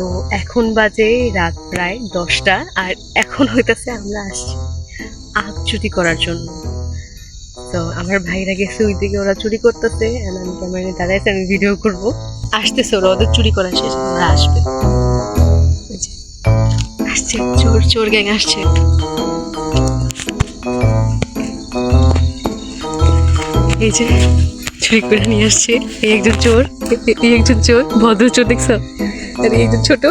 তো এখন বাজে রাত প্রায় 10টা, আর এখন হইতেছে আমরা আসছি আখ চুরি করার জন্য। তো আমার ভাইরা গেছে ওই দিকে, ওরা চুরি করতেছে, আমি ক্যামেরা দাঁড়াইছে, আমি ভিডিও করব। আসতেছে ওরা, ওদের চুরি করা শেষ, ওরা আসবে। আসছে চোর, চোর গ্যাং আসছে। এই যে চুরি করে নিয়ে আসছে, এই একজন চোর, এই একজন চোর, ভদ্র চোর দেখছো, আর এই একজন ছোট।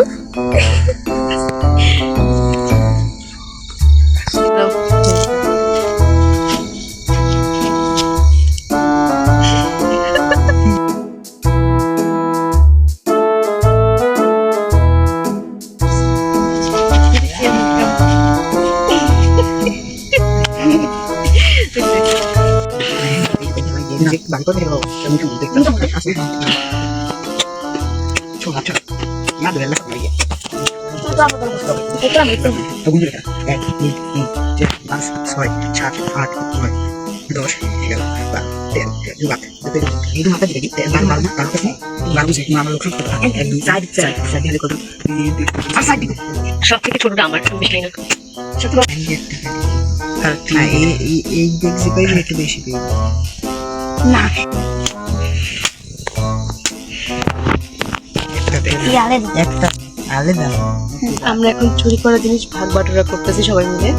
Bantu nih lo, kami cuma dekat asli. Coba coba, nggak ada lah lagi. Tunggu dulu kan. Ini, jadi pas, sorry, chat, art, sorry, dos, tiga, empat, dua, itu mata jadi baru sih, baru sih, nama lu kan, side, dia kalau side, সব থেকে ছোটটা আমার, বেশি না ছোট। না এই দেখছি পাই একটু বেশি পাই না একটা আলাদা। আমরা এখন চুরি করা জিনিস ভাগ বাটোয়ারা করতেছি সবাই মিলে।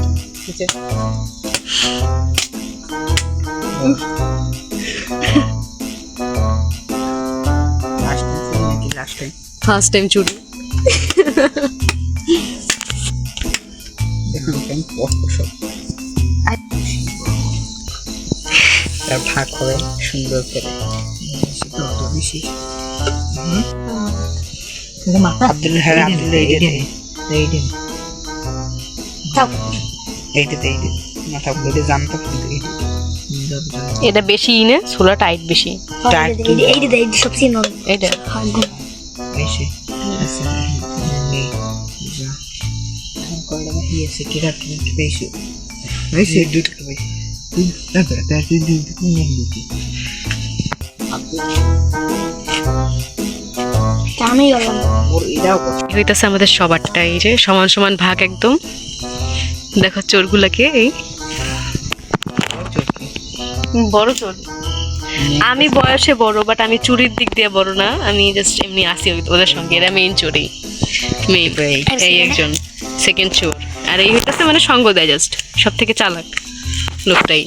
ফার্স্ট টাইম চুরি। তার ভাগ হবে সুন্দর করে। এটা বেশি না, ছোলা টাইট বেশি, সবচেয়ে এটা বেশি হইতাছে আমাদের সবারটা। এই যে সমান সমান ভাগ একদম। দেখো চোরগুলাকে, এই বড় চোর। আমি বয়সে বড়, বাট আমি চুরির দিক দিয়ে বড় না, আমি জাস্ট এমনি আসি ওদের সঙ্গে। এরা মেইন চোরই, মেইন। এই একজন সেকেন্ড চোর, আর এই হইতাছে মানে সঙ্গ দেয় জাস্ট, সব থেকে চালাক লোকটাই।